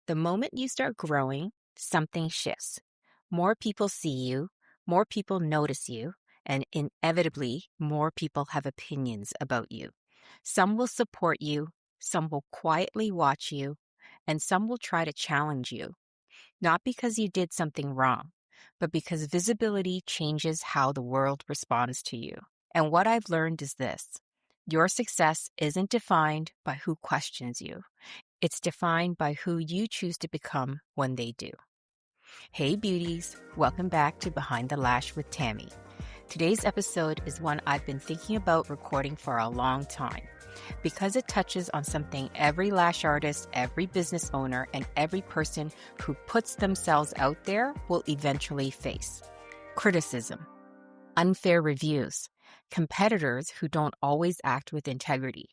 The moment you start growing, something shifts. More people see you, more people notice you, and inevitably, more people have opinions about you. Some will support you, some will quietly watch you, and some will try to challenge you, not because you did something wrong, but because visibility changes how the world responds to you. And what I've learned is this: your success isn't defined by who questions you. It's defined by who you choose to become when they do. Hey beauties, welcome back to Behind the Lash with Tammy. Today's episode is one I've been thinking about recording for a long time because it touches on something every lash artist, every business owner, and every person who puts themselves out there will eventually face. Criticism, unfair reviews, competitors who don't always act with integrity,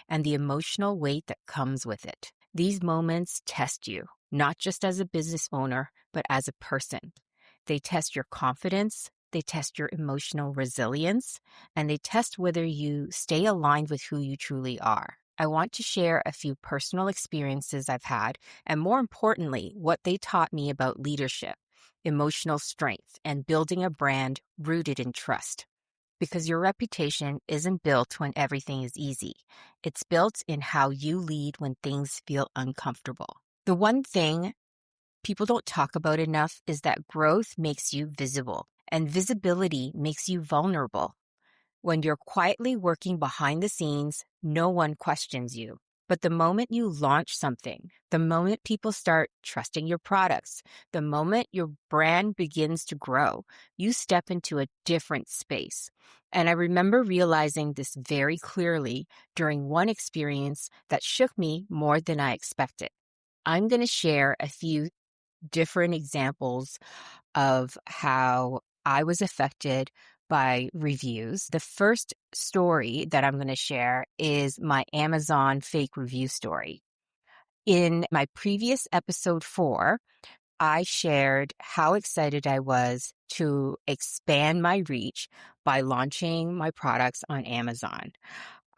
and the emotional weight that comes with it. These moments test you, not just as a business owner, but as a person. They test your confidence, they test your emotional resilience, and they test whether you stay aligned with who you truly are. I want to share a few personal experiences I've had, and more importantly, what they taught me about leadership, emotional strength, and building a brand rooted in trust. Because your reputation isn't built when everything is easy. It's built in how you lead when things feel uncomfortable. The one thing people don't talk about enough is that growth makes you visible, and visibility makes you vulnerable. When you're quietly working behind the scenes, no one questions you. But the moment you launch something, the moment people start trusting your products, the moment your brand begins to grow, you step into a different space. And I remember realizing this very clearly during one experience that shook me more than I expected. I'm going to share a few different examples of how I was affected by reviews. The first story that I'm going to share is my Amazon fake review story. In my previous episode 4, I shared how excited I was to expand my reach by launching my products on Amazon.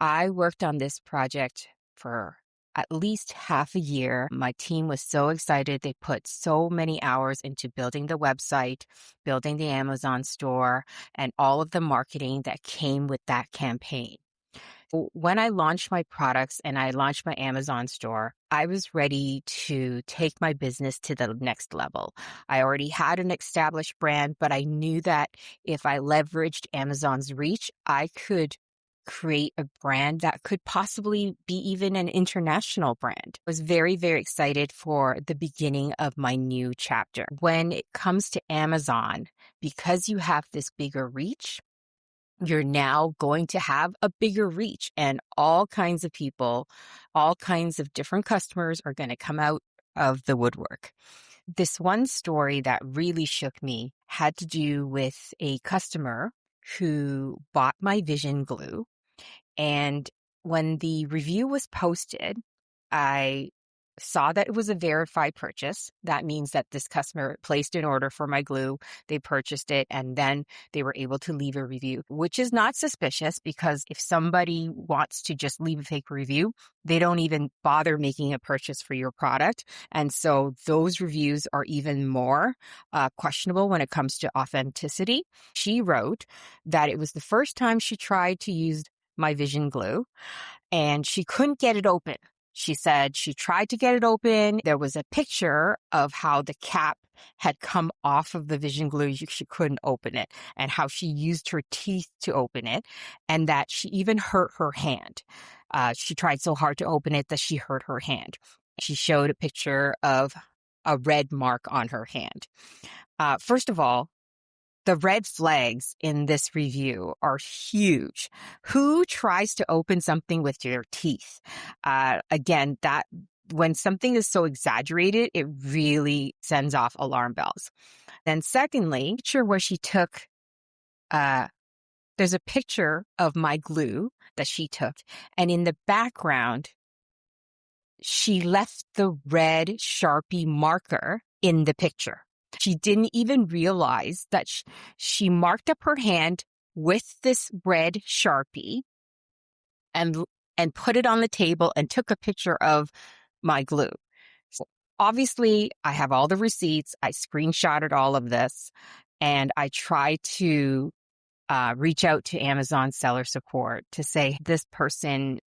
I worked on this project for at least half a year. My team was so excited. They put so many hours into building the website, building the Amazon store, and all of the marketing that came with that campaign. When I launched my products and I launched my Amazon store, I was ready to take my business to the next level. I already had an established brand, but I knew that if I leveraged Amazon's reach, I could create a brand that could possibly be even an international brand. I was very, very excited for the beginning of my new chapter. When it comes to Amazon, because you have this bigger reach, you're now going to have a bigger reach, and all kinds of people, all kinds of different customers are going to come out of the woodwork. This one story that really shook me had to do with a customer who bought my Vision Glue. And when the review was posted, I saw that it was a verified purchase. That means that this customer placed an order for my glue, they purchased it, and then they were able to leave a review, which is not suspicious because if somebody wants to just leave a fake review, they don't even bother making a purchase for your product. And so those reviews are even more questionable when it comes to authenticity. She wrote that it was the first time she tried to use my Vision Glue and she couldn't get it open. She said she tried to get it open. There was a picture of how the cap had come off of the Vision Glue. She couldn't open it, and how she used her teeth to open it, and that she even hurt her hand. She tried so hard to open it that she hurt her hand. She showed a picture of a red mark on her hand. First of all, the red flags in this review are huge. Who tries to open something with your teeth? Again, that when something is so exaggerated, it really sends off alarm bells. Then secondly, picture where she took, there's a picture of my glue that she took. And in the background, she left the red Sharpie marker in the picture. She didn't even realize that she marked up her hand with this red Sharpie and put it on the table and took a picture of my glue. Obviously, I have all the receipts. I screenshotted all of this, and I try to reach out to Amazon seller support to say this person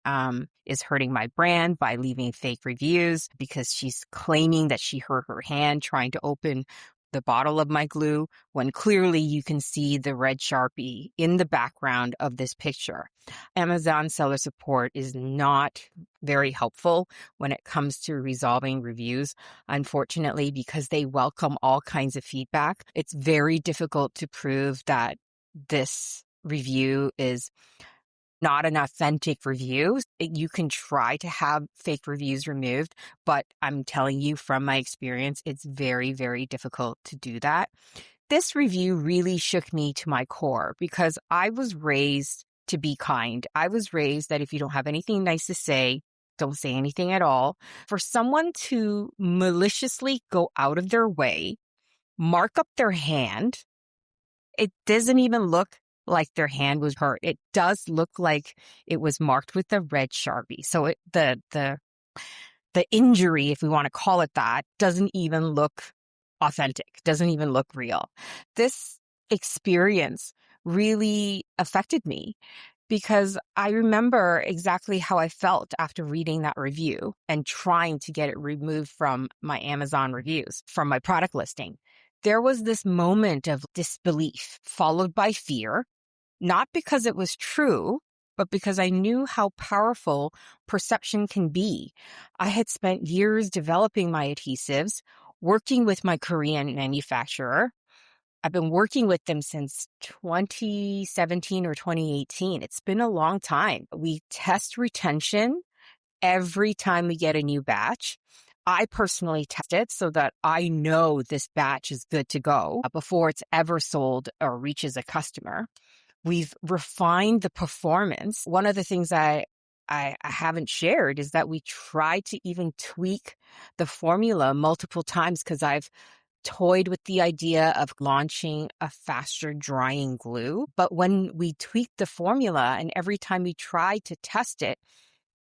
is hurting my brand by leaving fake reviews because she's claiming that she hurt her hand trying to open the bottle of my glue when clearly you can see the red Sharpie in the background of this picture. Amazon seller support is not very helpful when it comes to resolving reviews, unfortunately, because they welcome all kinds of feedback. It's very difficult to prove that this review is not an authentic review. You can try to have fake reviews removed, but I'm telling you from my experience, it's very, very difficult to do that. This review really shook me to my core because I was raised to be kind. I was raised that if you don't have anything nice to say, don't say anything at all. For someone to maliciously go out of their way, mark up their hand, it doesn't even look like their hand was hurt. It does look like it was marked with a red Sharpie. So the injury, if we want to call it that, doesn't even look authentic, doesn't even look real. This experience really affected me because I remember exactly how I felt after reading that review and trying to get it removed from my Amazon reviews, from my product listing. There was this moment of disbelief followed by fear, not because it was true, but because I knew how powerful perception can be. I had spent years developing my adhesives, working with my Korean manufacturer. I've been working with them since 2017 or 2018. It's been a long time. We test retention every time we get a new batch. I personally test it so that I know this batch is good to go before it's ever sold or reaches a customer. We've refined the performance. One of the things I haven't shared is that we try to even tweak the formula multiple times because I've toyed with the idea of launching a faster drying glue. But when we tweaked the formula and every time we tried to test it,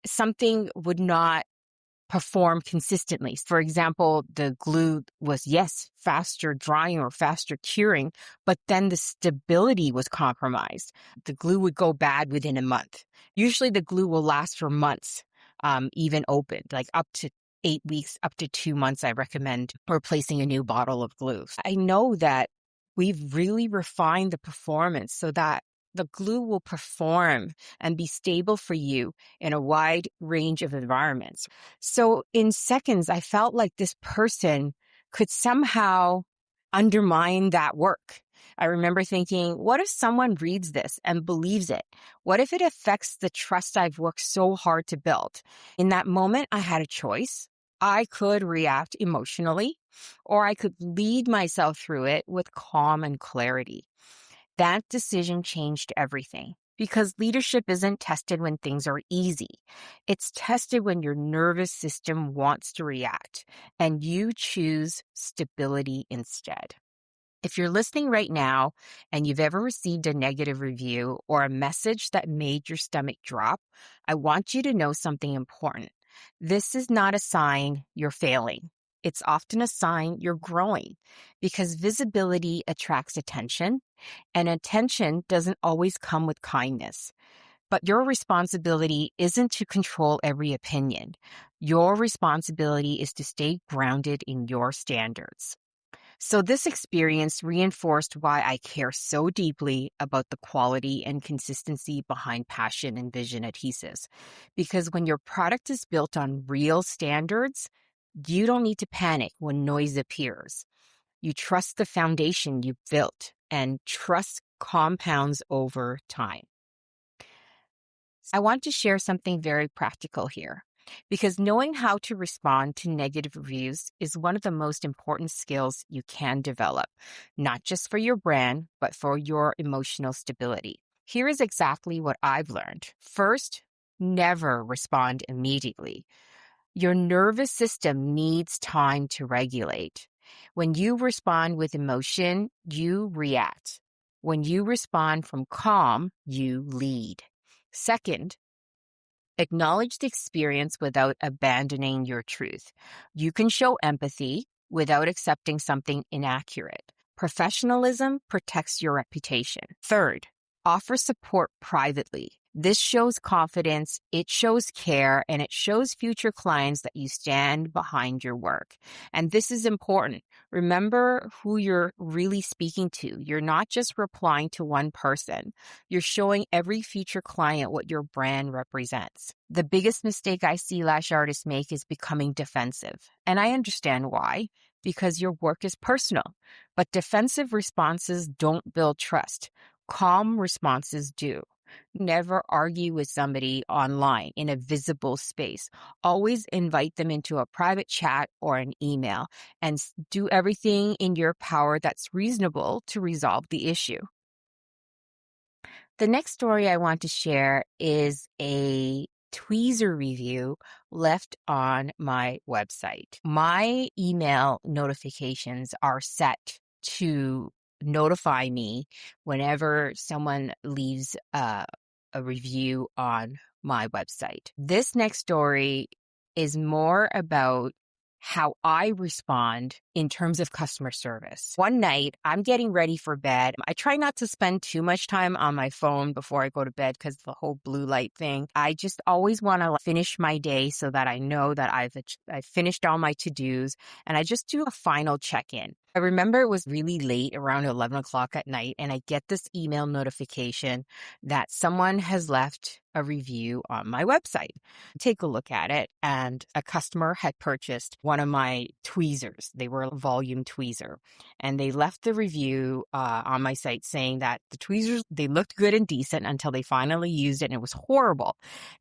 something would not perform consistently. For example, the glue was, yes, faster drying or faster curing, but then the stability was compromised. The glue would go bad within a month. Usually the glue will last for months, even opened, like up to 8 weeks, up to 2 months, I recommend replacing a new bottle of glue. I know that we've really refined the performance so that the glue will perform and be stable for you in a wide range of environments. So in seconds, I felt like this person could somehow undermine that work. I remember thinking, what if someone reads this and believes it? What if it affects the trust I've worked so hard to build? In that moment, I had a choice. I could react emotionally, or I could lead myself through it with calm and clarity. That decision changed everything because leadership isn't tested when things are easy. It's tested when your nervous system wants to react and you choose stability instead. If you're listening right now and you've ever received a negative review or a message that made your stomach drop, I want you to know something important. This is not a sign you're failing. It's often a sign you're growing because visibility attracts attention, and attention doesn't always come with kindness. But your responsibility isn't to control every opinion. Your responsibility is to stay grounded in your standards. So this experience reinforced why I care so deeply about the quality and consistency behind Passion and Vision adhesives. Because when your product is built on real standards, you don't need to panic when noise appears. You trust the foundation you've built, and trust compounds over time. I want to share something very practical here, because knowing how to respond to negative reviews is one of the most important skills you can develop, not just for your brand, but for your emotional stability. Here is exactly what I've learned. First, never respond immediately. Your nervous system needs time to regulate. When you respond with emotion, you react. When you respond from calm, you lead. Second, Acknowledge the experience without abandoning your truth. You can show empathy without accepting something inaccurate. Professionalism protects your reputation. Third, offer support privately. This shows confidence, it shows care, and it shows future clients that you stand behind your work. And this is important. Remember who you're really speaking to. You're not just replying to one person. You're showing every future client what your brand represents. The biggest mistake I see lash artists make is becoming defensive. And I understand why, because your work is personal. But defensive responses don't build trust. Calm responses do. Never argue with somebody online in a visible space. Always invite them into a private chat or an email and do everything in your power that's reasonable to resolve the issue. The next story I want to share is a tweezer review left on my website. My email notifications are set to notify me whenever someone leaves a review on my website. This next story is more about how I respond in terms of customer service. One night, I'm getting ready for bed. I try not to spend too much time on my phone before I go to bed because the whole blue light thing. I just always want to finish my day so that I know that I've finished all my to-dos, and I just do a final check-in. I remember it was really late, around 11 o'clock at night, and I get this email notification that someone has left a review on my website. Take a look at it, and a customer had purchased one of my tweezers. They were a volume tweezer, and they left the review on my site saying that the tweezers, they looked good and decent until they finally used it, and it was horrible,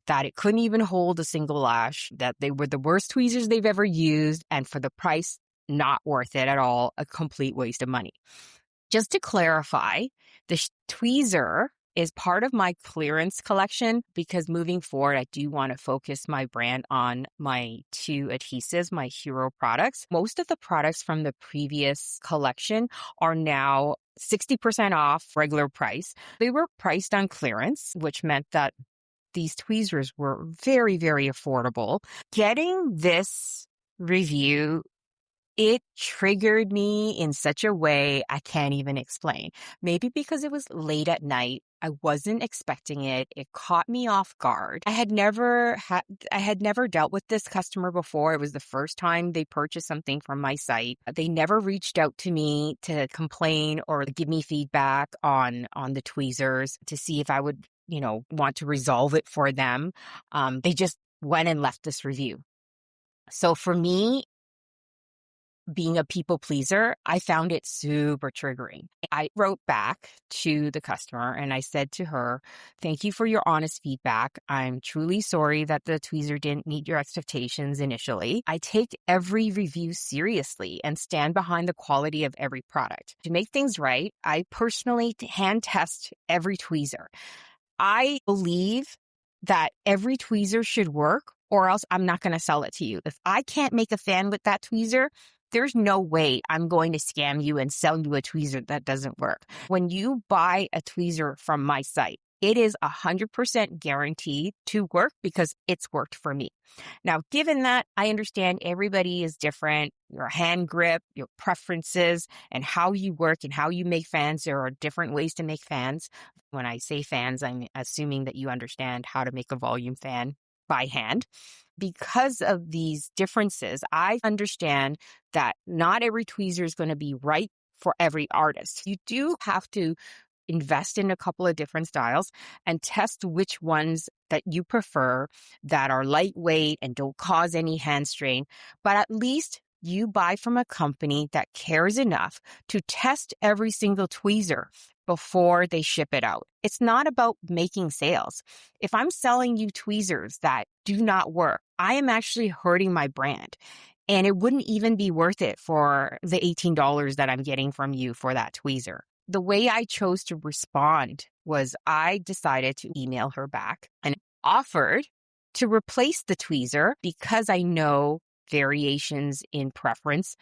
that it couldn't even hold a single lash, that they were the worst tweezers they've ever used, and for the price, not worth it at all, a complete waste of money. Just to clarify, the tweezer is part of my clearance collection because moving forward, I do want to focus my brand on my two adhesives, my hero products. Most of the products from the previous collection are now 60% off regular price. They were priced on clearance, which meant that these tweezers were very, very affordable. Getting this review, it triggered me in such a way I can't even explain. Maybe because it was late at night. I wasn't expecting it. It caught me off guard. I had never dealt with this customer before. It was the first time they purchased something from my site. They never reached out to me to complain or give me feedback on the tweezers to see if I would, want to resolve it for them. They just went and left this review. So for me, being a people pleaser, I found it super triggering. I wrote back to the customer and I said to her, "Thank you for your honest feedback. I'm truly sorry that the tweezer didn't meet your expectations initially. I take every review seriously and stand behind the quality of every product. To make things right, I personally hand test every tweezer. I believe that every tweezer should work, or else I'm not going to sell it to you. If I can't make a fan with that tweezer, there's no way I'm going to scam you and sell you a tweezer that doesn't work. When you buy a tweezer from my site, it is 100% guaranteed to work because it's worked for me. Now, given that, I understand everybody is different, your hand grip, your preferences, and how you work and how you make fans. There are different ways to make fans. When I say fans, I'm assuming that you understand how to make a volume fan by hand. Because of these differences, I understand that not every tweezer is going to be right for every artist. You do have to invest in a couple of different styles and test which ones that you prefer that are lightweight and don't cause any hand strain. But at least you buy from a company that cares enough to test every single tweezer before they ship it out. It's not about making sales. If I'm selling you tweezers that do not work, I am actually hurting my brand. And it wouldn't even be worth it for the $18 that I'm getting from you for that tweezer. The way I chose to respond was I decided to email her back and offered to replace the tweezer because I know variations in preference.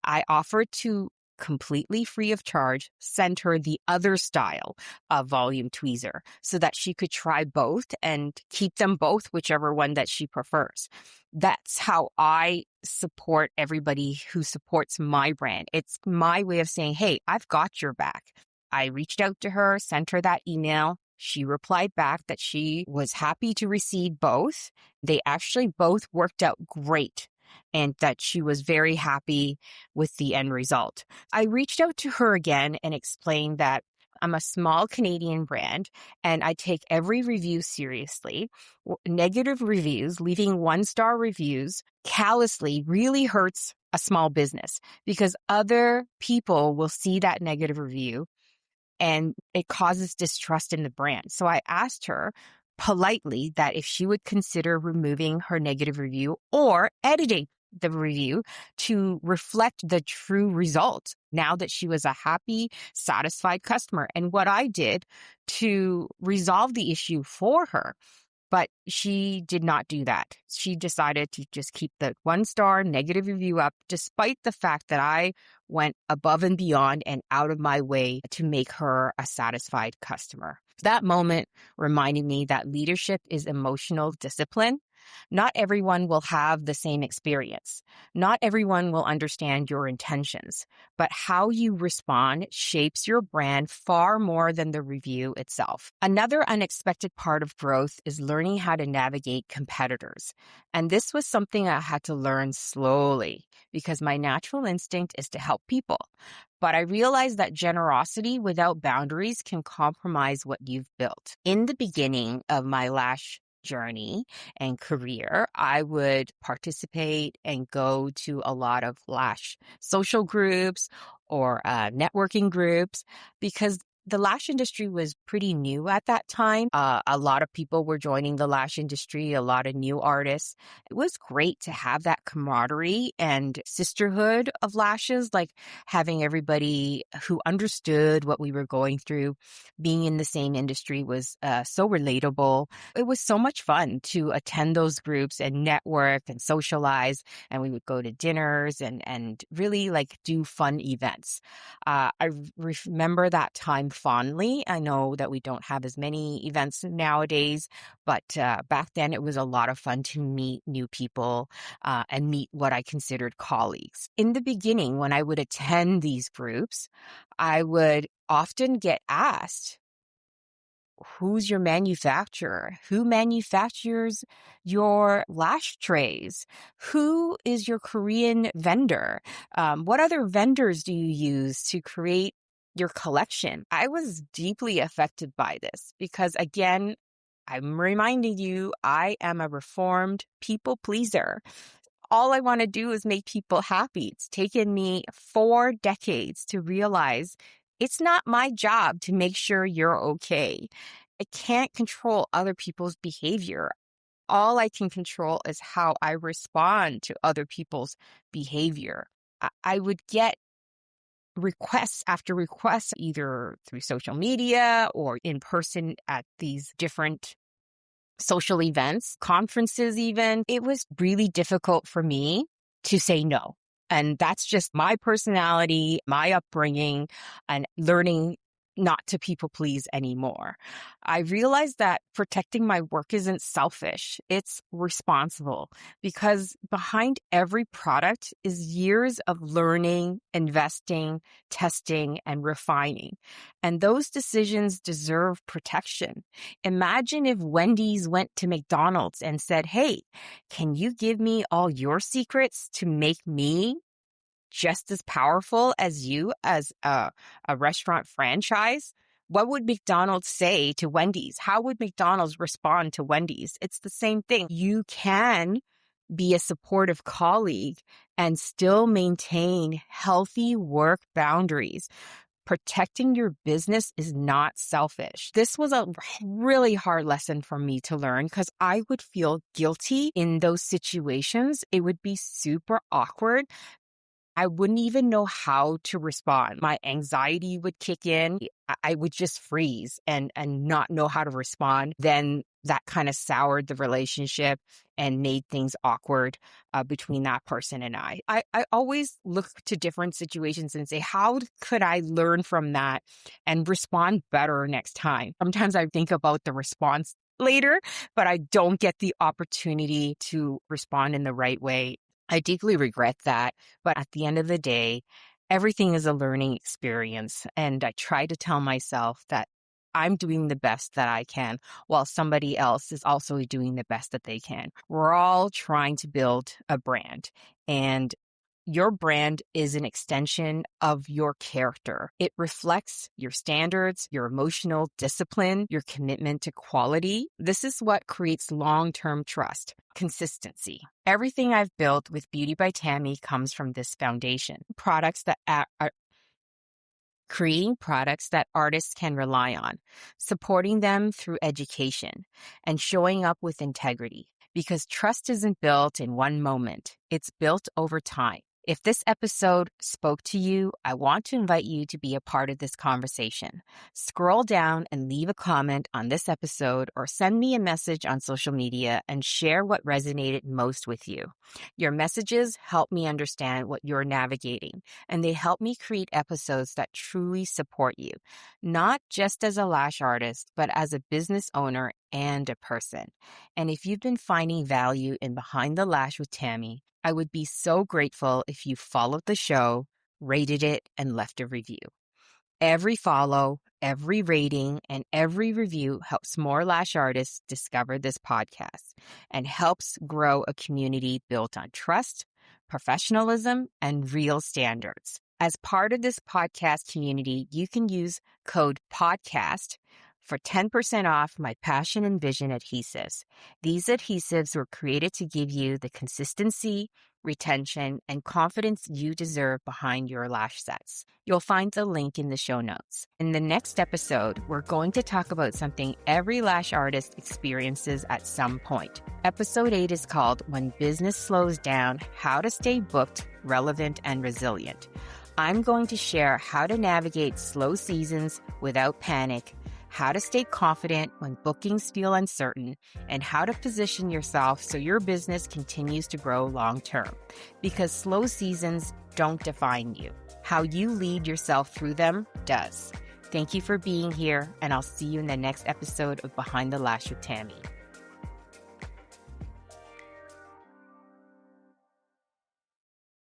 I offered to completely free of charge, send her the other style of volume tweezer so that she could try both and keep them both, whichever one that she prefers. That's how I support everybody who supports my brand. It's my way of saying, hey, I've got your back. I reached out to her, sent her that email. She replied back that she was happy to receive both. They actually both worked out great and that she was very happy with the end result. I reached out to her again and explained that I'm a small Canadian brand and I take every review seriously. Negative reviews, leaving 1-star reviews callously really hurts a small business because other people will see that negative review and it causes distrust in the brand. So I asked her politely that if she would consider removing her negative review or editing the review to reflect the true result now that she was a happy, satisfied customer. And what I did to resolve the issue for her, but she did not do that. She decided to just keep the 1-star negative review up, despite the fact that I went above and beyond and out of my way to make her a satisfied customer. That moment reminded me that leadership is emotional discipline. Not everyone will have the same experience. Not everyone will understand your intentions, but how you respond shapes your brand far more than the review itself. Another unexpected part of growth is learning how to navigate competitors. And this was something I had to learn slowly because my natural instinct is to help people. But I realized that generosity without boundaries can compromise what you've built. In the beginning of my lash journey and career, I would participate and go to a lot of lash social groups or networking groups because the lash industry was pretty new at that time. A lot of people were joining the lash industry, a lot of new artists. It was great to have that camaraderie and sisterhood of lashes, like having everybody who understood what we were going through. Being in the same industry was so relatable. It was so much fun to attend those groups and network and socialize. And we would go to dinners and really like do fun events. I remember that time fondly. I know that we don't have as many events nowadays, but back then it was a lot of fun to meet new people and meet what I considered colleagues. In the beginning, when I would attend these groups, I would often get asked, who's your manufacturer? Who manufactures your lash trays? Who is your Korean vendor? What other vendors do you use to create your collection? I was deeply affected by this because, again, I'm reminding you, I am a reformed people pleaser. All I want to do is make people happy. It's taken me 4 decades to realize it's not my job to make sure you're okay. I can't control other people's behavior. All I can control is how I respond to other people's behavior. I would get requests after requests, either through social media or in person at these different social events, conferences even. It was really difficult for me to say no. And that's just my personality, my upbringing, and learning not to people please anymore. I realized that protecting my work isn't selfish. It's responsible because behind every product is years of learning, investing, testing, and refining. And those decisions deserve protection. Imagine if Wendy's went to McDonald's and said, hey, can you give me all your secrets to make me just as powerful as you as a restaurant franchise? What would McDonald's say to Wendy's? How would McDonald's respond to Wendy's? It's the same thing. You can be a supportive colleague and still maintain healthy work boundaries. Protecting your business is not selfish. This was a really hard lesson for me to learn because I would feel guilty in those situations. It would be super awkward. I wouldn't even know how to respond. My anxiety would kick in. I would just freeze and not know how to respond. Then that kind of soured the relationship and made things awkward between that person and I. I always look to different situations and say, how could I learn from that and respond better next time? Sometimes I think about the response later, but I don't get the opportunity to respond in the right way. I deeply regret that. But at the end of the day, everything is a learning experience. And I try to tell myself that I'm doing the best that I can while somebody else is also doing the best that they can. We're all trying to build a brand, and your brand is an extension of your character. It reflects your standards, your emotional discipline, your commitment to quality. This is what creates long-term trust, consistency. Everything I've built with Beauty by Tammy comes from this foundation. Creating products that artists can rely on, supporting them through education, and showing up with integrity. Because trust isn't built in one moment, it's built over time. If this episode spoke to you, I want to invite you to be a part of this conversation. Scroll down and leave a comment on this episode or send me a message on social media and share what resonated most with you. Your messages help me understand what you're navigating, and they help me create episodes that truly support you, not just as a lash artist, but as a business owner and a person. And if you've been finding value in Behind the Lash with Tammy, I would be so grateful if you followed the show, rated it, and left a review. Every follow, every rating, and every review helps more lash artists discover this podcast and helps grow a community built on trust, professionalism, and real standards. As part of this podcast community, you can use code PODCAST for 10% off my Passion and Vision adhesives. These adhesives were created to give you the consistency, retention, and confidence you deserve behind your lash sets. You'll find the link in the show notes. In the next episode, we're going to talk about something every lash artist experiences at some point. Episode 8 is called When Business Slows Down, How to Stay Booked, Relevant, and Resilient. I'm going to share how to navigate slow seasons without panic, how to stay confident when bookings feel uncertain, and how to position yourself so your business continues to grow long term. Because slow seasons don't define you. How you lead yourself through them does. Thank you for being here, and I'll see you in the next episode of Behind the Lash with Tammy.